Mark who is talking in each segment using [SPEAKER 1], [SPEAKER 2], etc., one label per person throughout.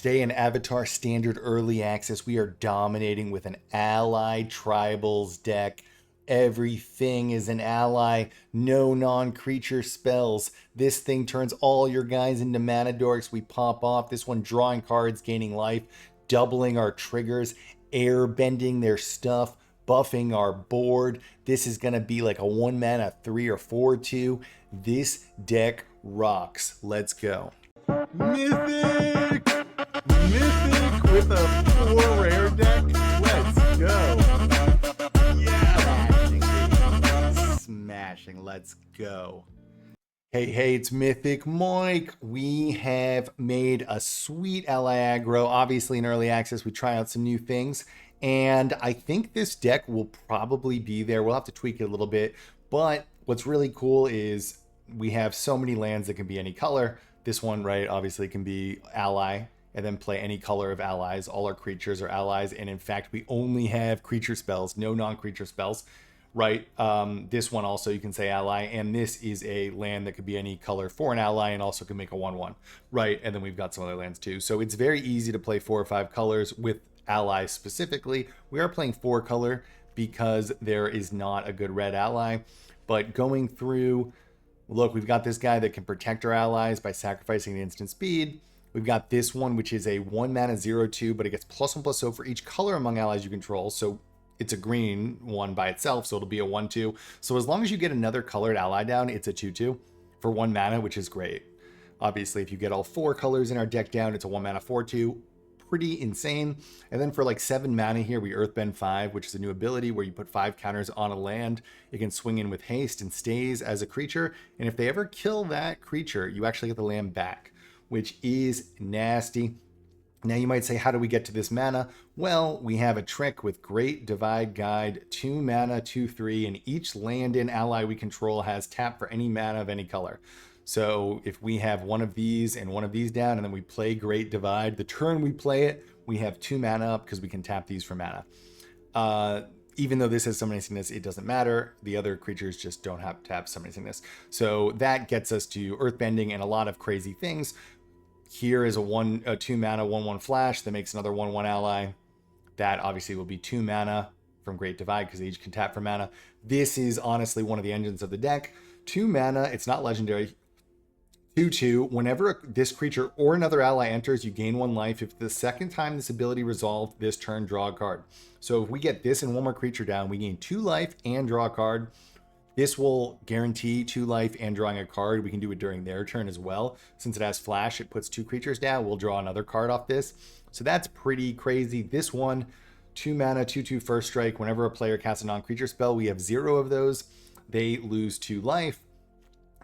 [SPEAKER 1] Today in Avatar Standard Early Access, we are dominating with an ally tribals deck. Everything is an ally, no non-creature spells. This thing turns all your guys into mana dorks. We pop off. This one drawing cards, gaining life, doubling our triggers, air bending their stuff, buffing our board. This is going to be like a 1 mana 3 or 4/2. This deck rocks. Let's go.
[SPEAKER 2] Mythic! Mythic with a 4 rare deck? Let's go!
[SPEAKER 1] Yeah! Smashing. Let's go. Hey, it's Mythic Mike. We have made a sweet ally aggro. Obviously, in early access, we try out some new things. And I think this deck will probably be there. We'll have to tweak it a little bit. But what's really cool is we have so many lands that can be any color. This one, right, obviously can be ally and then play any color of allies. All our creatures are allies. And in fact, we only have creature spells, no non-creature spells, right? This one also, you can say ally. And this is a land that could be any color for an ally and also can make a 1/1, right? And then we've got some other lands too. So it's very easy to play 4 or 5 colors with allies specifically. We are playing 4 color because there is not a good red ally. But going through, look, we've got this guy that can protect our allies by sacrificing the instant speed. We've got this one, which is a 1 mana 0/2, but it gets +1/+0 for each color among allies you control. So it's a green one by itself, so it'll be a 1/2. So as long as you get another colored ally down, it's a 2/2 for 1 mana, which is great. Obviously, if you get all 4 colors in our deck down, it's a 1 mana 4/2. Pretty insane. And then for like 7 mana here, we Earthbend 5, which is a new ability where you put 5 counters on a land. It can swing in with haste and stays as a creature. And if they ever kill that creature, you actually get the land back, which is nasty. Now you might say, how do we get to this mana? Well, we have a trick with Great Divide Guide, 2 mana, 2/3, and each land and ally we control has tap for any mana of any color. So if we have one of these and one of these down, and then we play Great Divide, the turn we play it, we have 2 mana up because we can tap these for mana. Even though this has Summoning Sickness, it doesn't matter. The other creatures just don't have to have Summoning Sickness. So that gets us to Earthbending and a lot of crazy things. Here is a 2 mana 1/1 flash that makes another 1/1 ally. That obviously will be 2 mana from Great Divide because they each can tap for mana. This is honestly one of the engines of the deck. 2 mana, it's not legendary. 2/2, whenever this creature or another ally enters, you gain 1 life. If the second time this ability resolved this turn, draw a card. So if we get this and 1 more creature down, we gain 2 life and draw a card. This will guarantee 2 life and drawing a card. We can do it during their turn as well. Since it has flash, it puts 2 creatures down. We'll draw another card off this. So that's pretty crazy. This one, 2 mana, 2/2 first strike. Whenever a player casts a non-creature spell, we have 0 of those. They lose 2 life.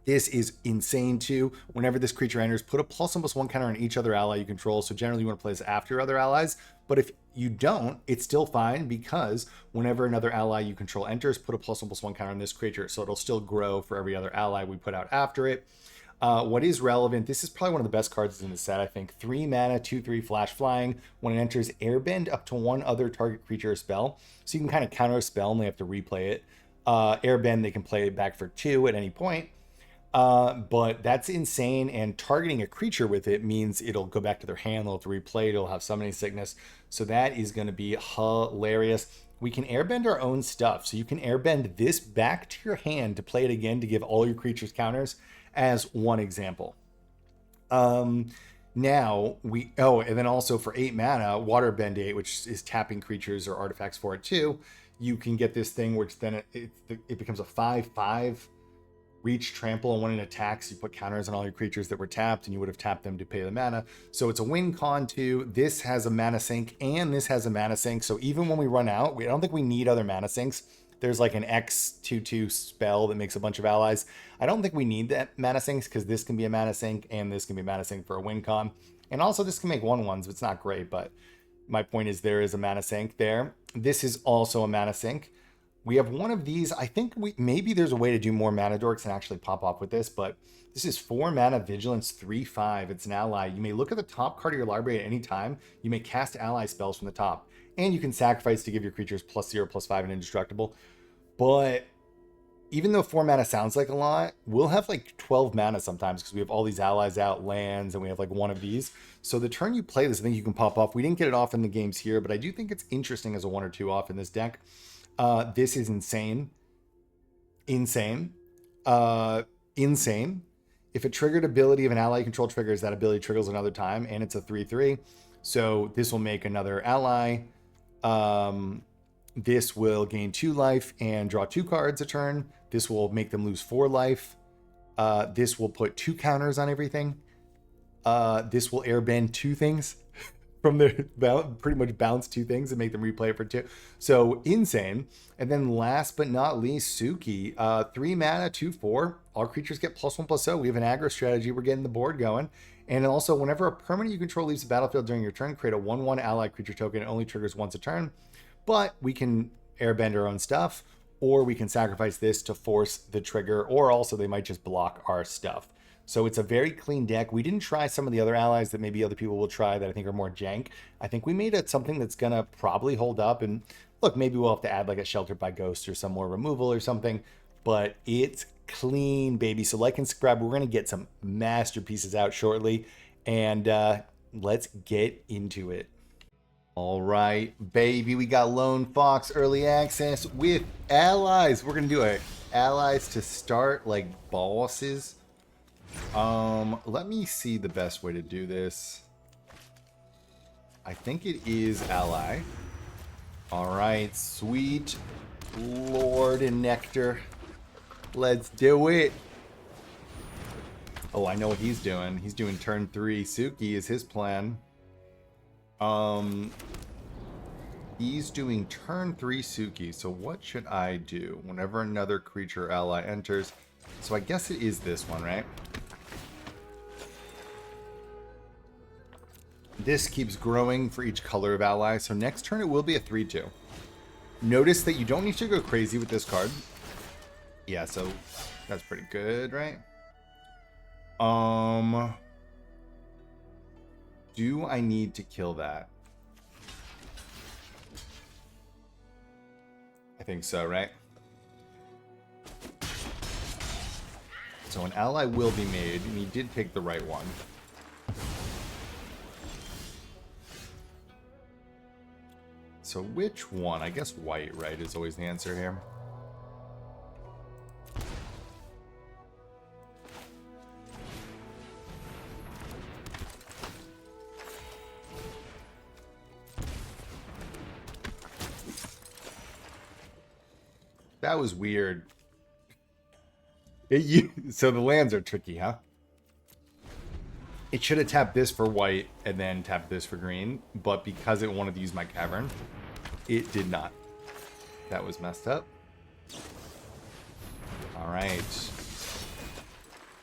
[SPEAKER 1] This is insane too. Whenever this creature enters, put a +1/+1 counter on each other ally you control. So generally you want to play this after other allies. But if you don't, it's still fine because whenever another ally you control enters, put a +1/+1 counter on this creature. So it'll still grow for every other ally we put out after it. What is relevant, this is probably one of the best cards in the set, I think. 3 mana, 2/3 flash flying. When it enters, airbend up to 1 other target creature or spell. So you can kind of counter a spell and they have to replay it. Airbend, they can play it back for 2 at any point. But that's insane, and targeting a creature with it means it'll go back to their hand, they'll have to replay it, it'll have Summoning Sickness. So that is going to be hilarious. We can airbend our own stuff. So you can airbend this back to your hand to play it again to give all your creatures counters as one example. Now and then also for 8 mana, Waterbend 8, which is tapping creatures or artifacts for it too. You can get this thing, which then it becomes a 5/5 reach, trample, and when it attacks, you put counters on all your creatures that were tapped, and you would have tapped them to pay the mana. So it's a win con too. This has a mana sink, and this has a mana sink. So even when we run out, I don't think we need other mana sinks. There's like an X 2/2 spell that makes a bunch of allies. I don't think we need that mana sinks because this can be a mana sink, and this can be a mana sink for a win con. And also this can make 1/1s, but it's not great. But my point is there is a mana sink there. This is also a mana sink. We have one of these. I think maybe there's a way to do more mana dorks and actually pop off with this, but this is 4 mana vigilance 3/5. It's an ally. You may look at the top card of your library at any time. You may cast ally spells from the top, and you can sacrifice to give your creatures +0/+5 and indestructible. But even though 4 mana sounds like a lot, we'll have like 12 mana sometimes because we have all these allies out, lands, and we have like one of these. So the turn you play this, I think you can pop off. We didn't get it off in the games here, but I do think it's interesting as a 1 or 2 off in this deck. This is insane. Insane. Insane. If a triggered ability of an ally control triggers, that ability triggers another time, and it's a 3/3. So this will make another ally. This will gain 2 life and draw 2 cards a turn. This will make them lose 4 life. This will put 2 counters on everything. This will airbend 2 things from the pretty much bounce 2 things and make them replay it for 2. So insane. And then last but not least, Suki. 3 mana, 2/4. All creatures get +1/+0. We have an aggro strategy. We're getting the board going. And also, whenever a permanent you control leaves the battlefield during your turn, create a 1/1 ally creature token. It only triggers once a turn. But we can airbend our own stuff, or we can sacrifice this to force the trigger, or also they might just block our stuff. So it's a very clean deck. We didn't try some of the other allies that maybe other people will try that I think are more jank. I think we made it something that's going to probably hold up. And look, maybe we'll have to add like a Sheltered by Ghost or some more removal or something. But it's clean, baby. So like and subscribe. We're going to get some masterpieces out shortly. And let's get into it. All right, baby. We got Lone Fox early access with allies. We're going to do a allies to start like bosses. Let me see the best way to do this. I think it is ally. All right, sweet Lord and Nectar. Let's do it. Oh, I know what he's doing. He's doing turn 3. Suki is his plan. He's doing turn 3 Suki. So what should I do whenever another creature ally enters? So I guess it is this one, right? This keeps growing for each color of ally. So next turn it will be a 3/2. Notice that you don't need to go crazy with this card. Yeah, so that's pretty good, right? Do I need to kill that? I think so, right? So an ally will be made, and he did pick the right one. So which one? I guess white, right, is always the answer here. That was weird. So the lands are tricky, huh? It should have tapped this for white and then tapped this for green, but because it wanted to use my cavern, it did not. That was messed up. All right.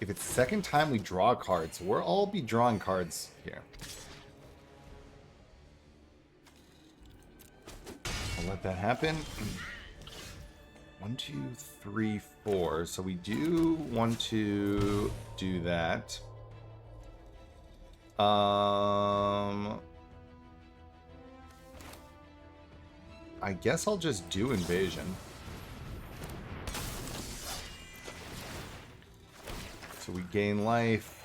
[SPEAKER 1] If it's the second time we draw cards, we'll all be drawing cards here. I'll let that happen. 1, 2, 3, 4. So we do want to do that. I guess I'll just do invasion. So we gain life,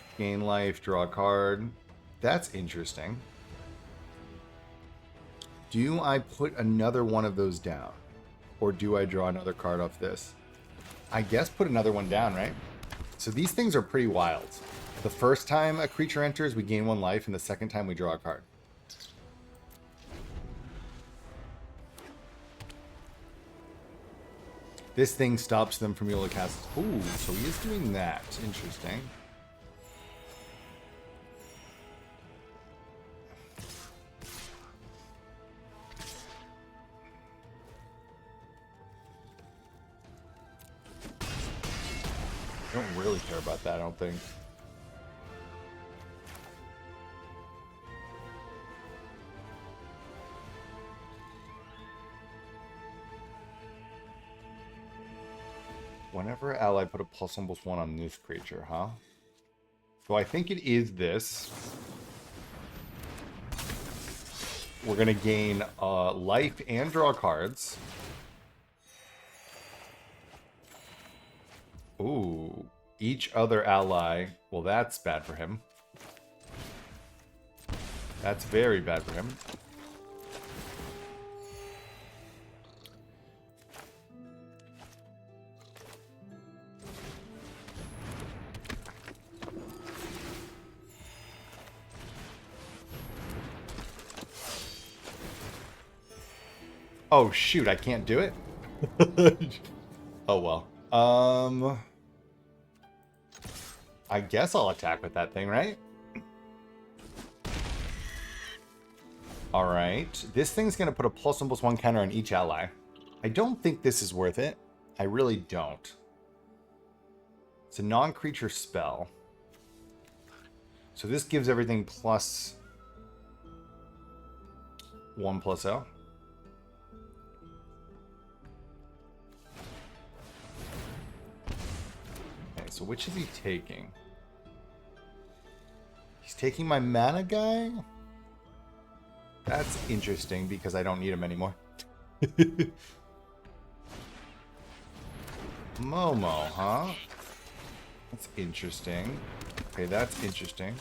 [SPEAKER 1] draw a card. That's interesting. Do I put another one of those down? Or do I draw another card off this? I guess put another one down, right? So these things are pretty wild. The first time a creature enters, we gain 1 life, and the second time we draw a card. This thing stops them from able to cast... Ooh, so he is doing that. Interesting. I don't really care about that, I don't think. Whenever ally put a +1/+1 on this creature, huh? So I think it is this. We're going to gain life and draw cards. Ooh, each other ally. Well, that's bad for him. That's very bad for him. Oh, shoot, I can't do it? Oh, well. I guess I'll attack with that thing, right? Alright. This thing's going to put a +1/+1 counter on each ally. I don't think this is worth it. I really don't. It's a non-creature spell. So this gives everything +1/+0. Okay, so which is he taking? He's taking my mana guy? That's interesting because I don't need him anymore. Momo, huh? That's interesting. Okay, that's interesting.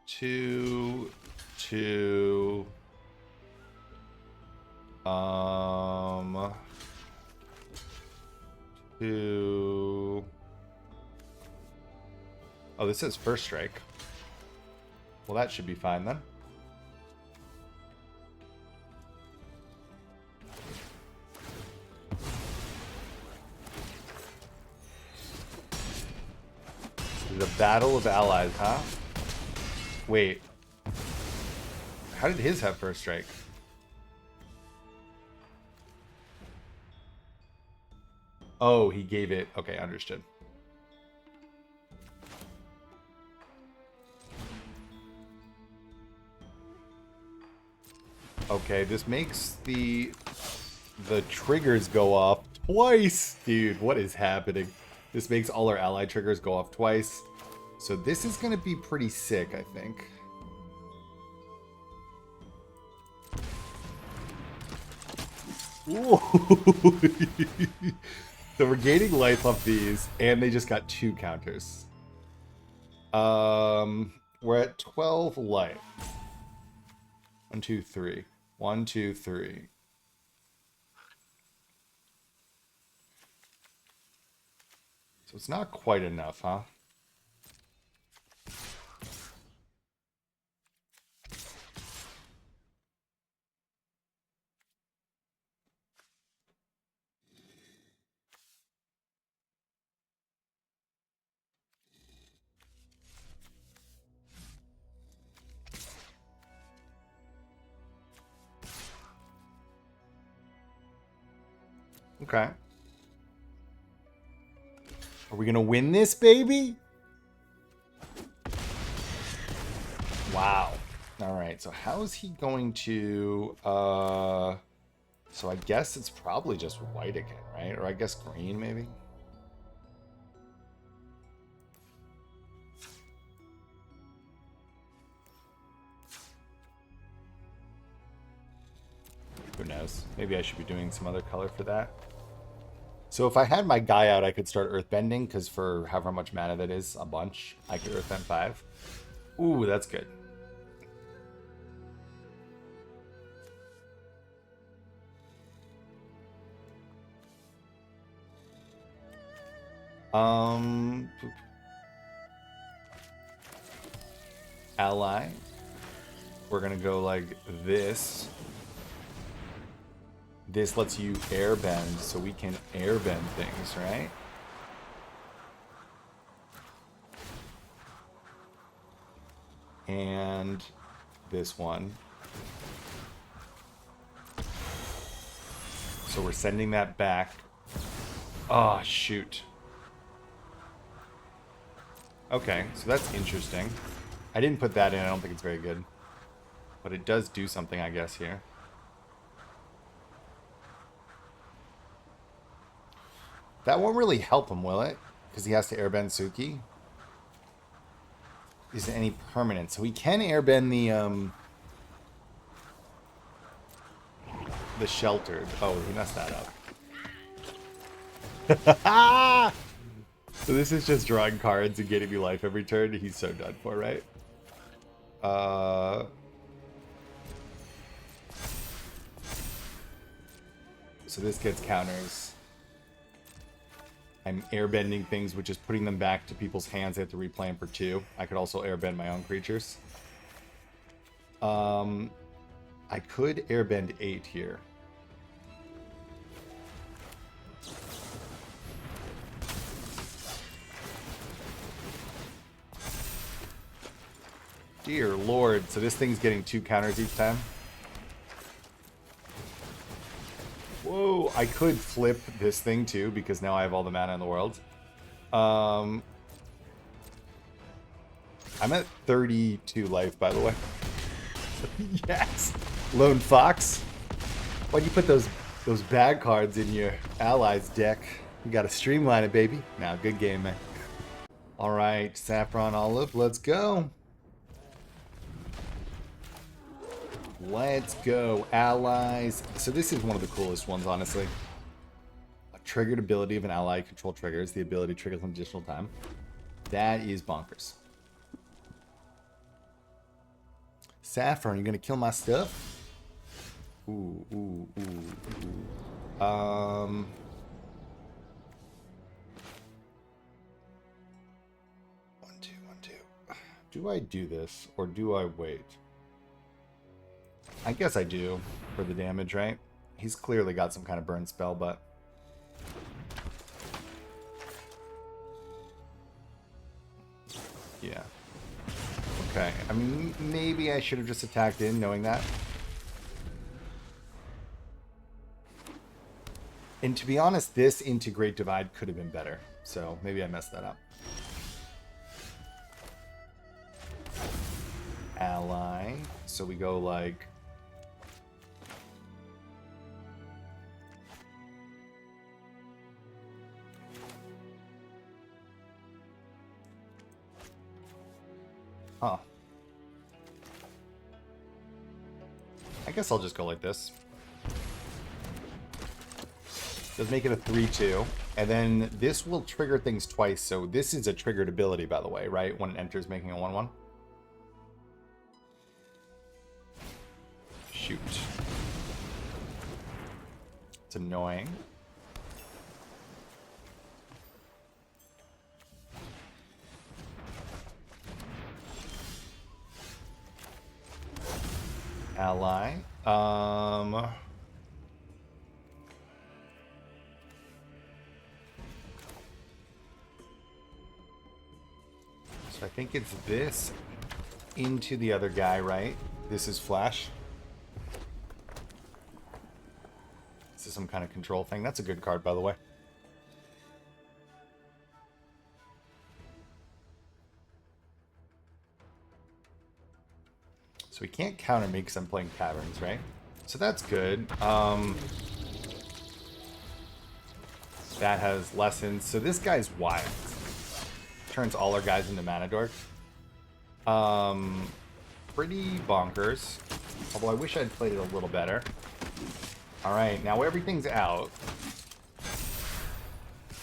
[SPEAKER 1] Two. Two. Oh, this says first strike. Well, that should be fine then. The Battle of Allies, huh? Wait. How did his have first strike? Oh, he gave it. Okay, understood. Okay, this makes the triggers go off twice. Dude, what is happening? This makes all our ally triggers go off twice. So this is going to be pretty sick, I think. Ooh. So we're gaining life off these, and they just got 2 counters. We're at 12 life. 1, 2, 3. 1, 2, 3. So it's not quite enough, huh? Okay. Are we gonna win this, baby? Wow. All right, so how is he going to... So I guess it's probably just white again, right? Or I guess green, maybe? Who knows? Maybe I should be doing some other color for that. So if I had my guy out, I could start Earthbending, because for however much mana that is, a bunch, I could Earthbend 5. Ooh, that's good. Ally. We're gonna go like this. This lets you airbend, so we can airbend things, right? And this one. So we're sending that back. Oh, shoot. Okay, so that's interesting. I didn't put that in. I don't think it's very good. But it does do something, I guess, here. That won't really help him, will it? Because he has to airbend Suki. Isn't any permanent. So he can airbend the sheltered. Oh, he messed that up. So this is just drawing cards and getting me life every turn. He's so done for, right? So this gets counters. I'm airbending things, which is putting them back to people's hands. They have to replay them for 2. I could also airbend my own creatures. I could airbend 8 here. Dear Lord. So this thing's getting 2 counters each time. Whoa, I could flip this thing too, because now I have all the mana in the world. I'm at 32 life, by the way. Yes! Lone Fox. Why'd you put those bad cards in your allies deck? You gotta streamline it, baby. Now, good game, man. Alright, Saffron Olive, let's go. Let's go, allies. So this is one of the coolest ones, honestly. A triggered ability of an ally control triggers. The ability triggers an additional time. That is bonkers. Saffron, you gonna kill my stuff? Ooh, ooh, ooh, ooh. 1, 2, 1, 2. Do I do this or do I wait? I guess I do for the damage, right? He's clearly got some kind of burn spell, but... yeah. Okay, I mean, maybe I should have just attacked in knowing that. And to be honest, this into Great Divide could have been better. So maybe I messed that up. Ally. So we go like... huh. I guess I'll just go like this. Does make it a 3-2. And then this will trigger things twice. So this is a triggered ability, by the way, right? When it enters, making a 1-1. Shoot. It's annoying. Ally. So I think it's this into the other guy, right? This is Flash. This is some kind of control thing. That's a good card, by the way. So we can't counter me because I'm playing Caverns, right? So that's good. That has lessons. So this guy's wild. Turns all our guys into Mana Dorks. Pretty bonkers. Although I wish I'd played it a little better. Alright, now everything's out.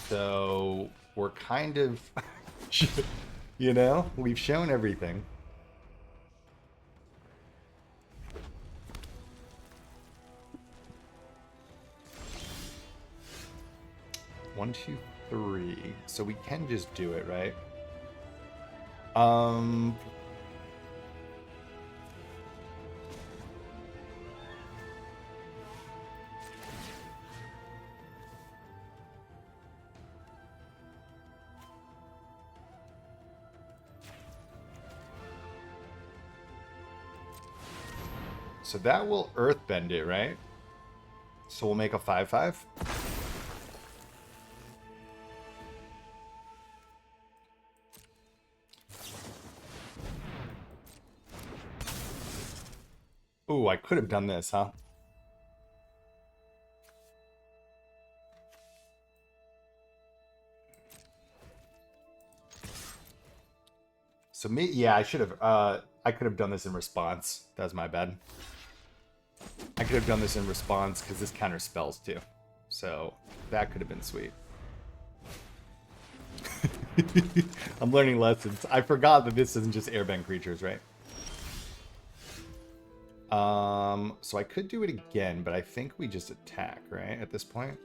[SPEAKER 1] So we're kind of... you know? We've shown everything. One, two, three. So we can just do it, right? So that will earthbend it, right? So we'll make a 5/5. Ooh, I could have done this, huh? So me, yeah, I should have. I could have done this in response. That was my bad. I could have done this in response because this counter spells too. So that could have been sweet. I'm learning lessons. I forgot that this isn't just airbend creatures, right? So I could do it again, but I think we just attack, right? At this point.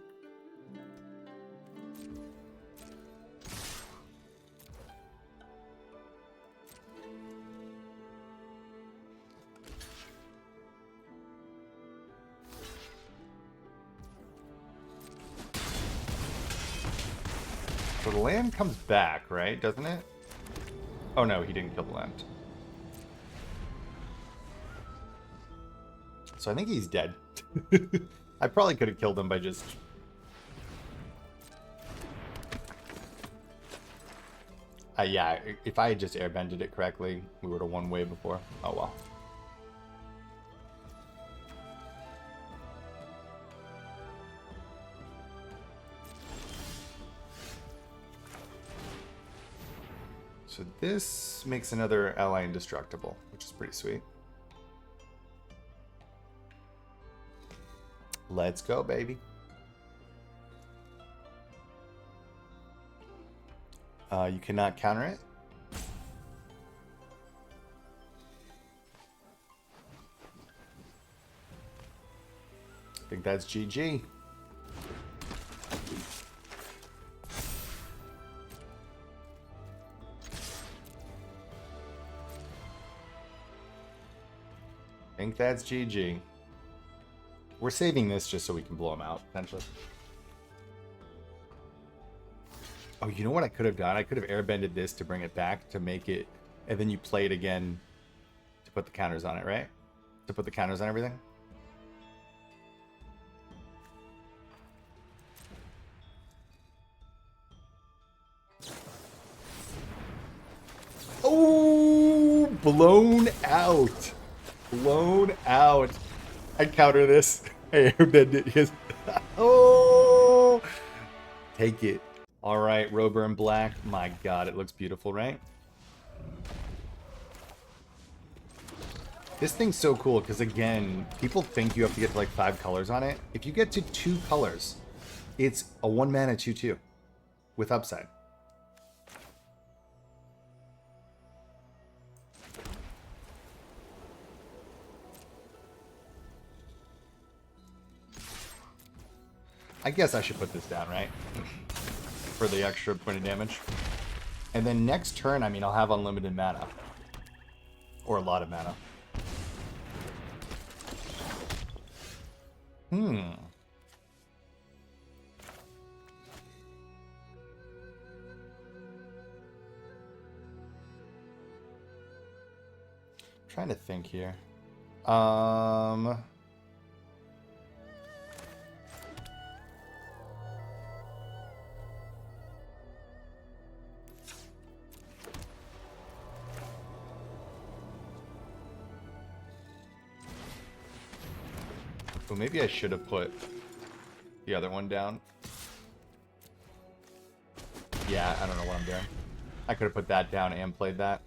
[SPEAKER 1] So the land comes back, right? Doesn't it? Oh no, he didn't kill the land. So I think he's dead. I probably could have killed him by just... yeah, if I had just airbended it correctly, we would have won way before. Oh well. So this makes another ally indestructible, which is pretty sweet. Let's go, baby. You cannot counter it. I think that's GG. I think that's GG. We're saving this just so we can blow him out, potentially. Oh, you know what I could have done? I could have airbended this to bring it back to make it, and then you play it again to put the counters on it, right? To put the counters on everything. Oh, blown out. Blown out. I counter this. I airbend it. Yes. Oh, take it. All right, Rober in black. My God, it looks beautiful, right? This thing's so cool because, again, people think you have to get to like 5 colors on it. If you get to 2 colors, it's a 1 mana 2/2 with upside. I guess I should put this down, right? For the extra point of damage. And then next turn, I mean, I'll have unlimited mana. Or a lot of mana. Trying to think here. Well, maybe I should have put the other one down. Yeah, I don't know what I'm doing. I could have put that down and played that.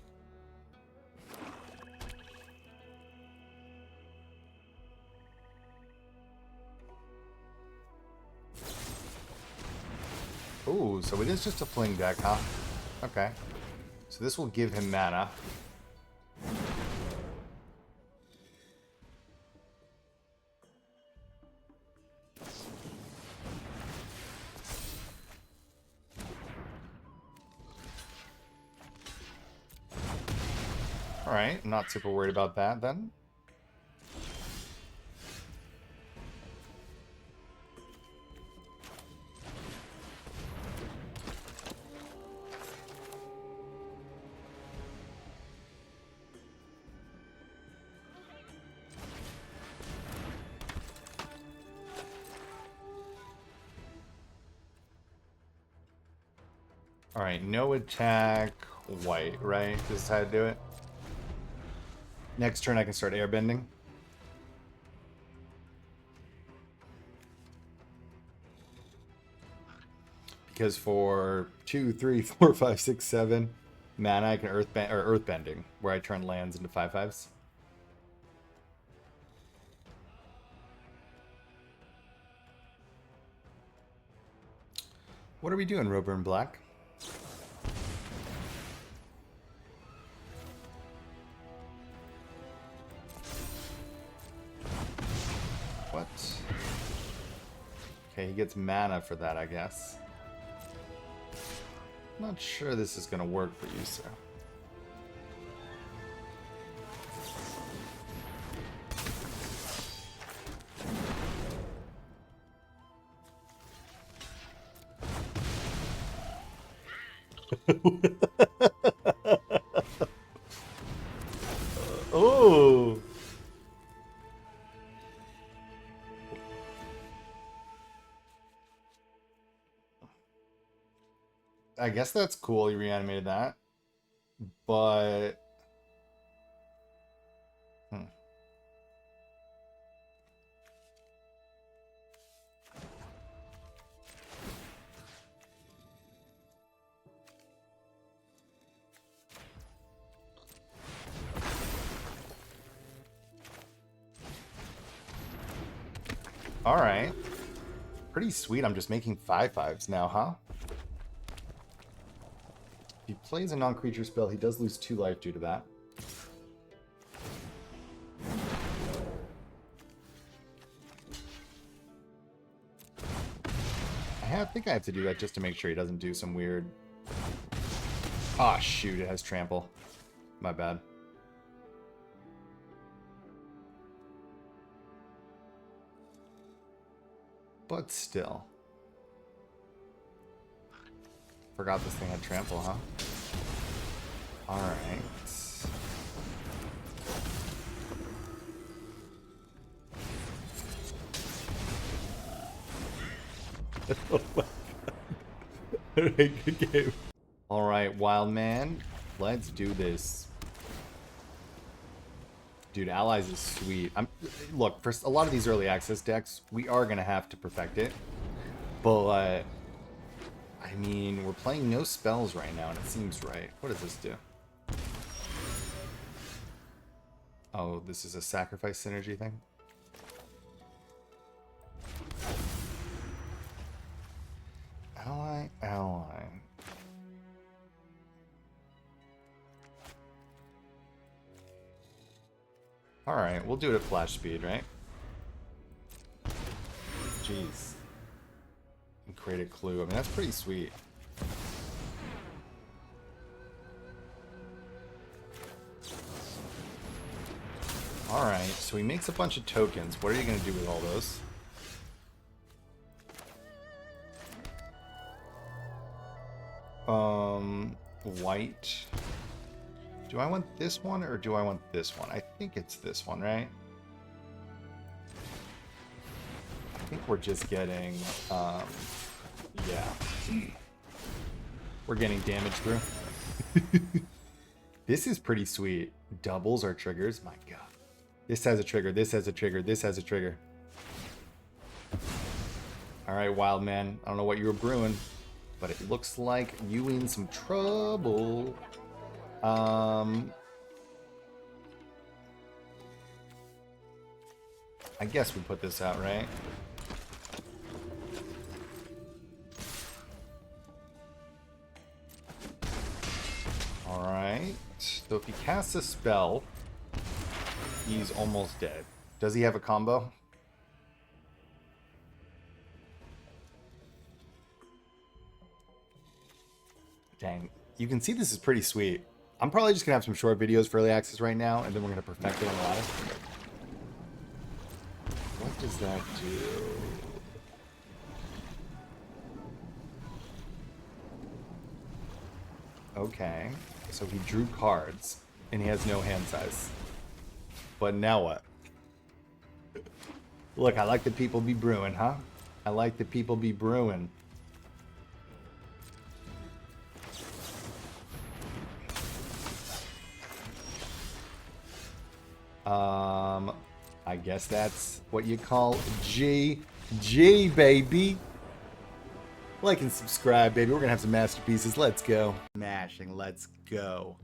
[SPEAKER 1] Ooh, so it is just a fling deck, huh? Okay. So this will give him mana. Alright, I'm not super worried about that then. Alright, no attack, white, right? This is how to do it. Next turn I can start airbending. Because for 2, 3, 4, 5, 6, 7, Mana, I can earthbending, where I turn lands into 5/5s. What are we doing, Roburn Black? What? Okay, he gets mana for that, I guess. Not sure this is gonna work for you, sir. Oh. I guess that's cool. He reanimated that, but all right. Pretty sweet. I'm just making 5/5s now, huh? If he plays a non-creature spell, he does lose 2 life due to that. I think I have to do that just to make sure he doesn't do some weird... Ah, shoot, it has trample. My bad. But still. Forgot this thing had trample, huh? Alright. Oh my god. Alright, good game. Alright, wild man. Let's do this. Dude, Allies is sweet. Look, for a lot of these early access decks, we are going to have to perfect it. But, I mean, we're playing no spells right now, and it seems right. What does this do? Oh, this is a sacrifice synergy thing? Ally. Alright, we'll do it at flash speed, right? Jeez. And create a clue. I mean, that's pretty sweet. Alright, so he makes a bunch of tokens. What are you going to do with all those? White. Do I want this one or do I want this one? I think it's this one, right? I think we're just getting, yeah. We're getting damage through. This is pretty sweet. Doubles our triggers. My god. This has a trigger. This has a trigger. This has a trigger. Alright, wild man. I don't know what you were brewing, but it looks like you in some trouble. I guess we put this out, right? Alright. So if he casts a spell, he's almost dead. Does he have a combo? Dang. You can see this is pretty sweet. I'm probably just going to have some short videos for early access right now, and then we're going to perfect it on live. What does that do? Okay. So he drew cards, and he has no hand size. But now what? Look, I like the people be brewing, huh? I like the people be brewing. I guess that's what you call GG, baby. Like and subscribe, baby. We're gonna have some masterpieces. Let's go. Mashing, let's go.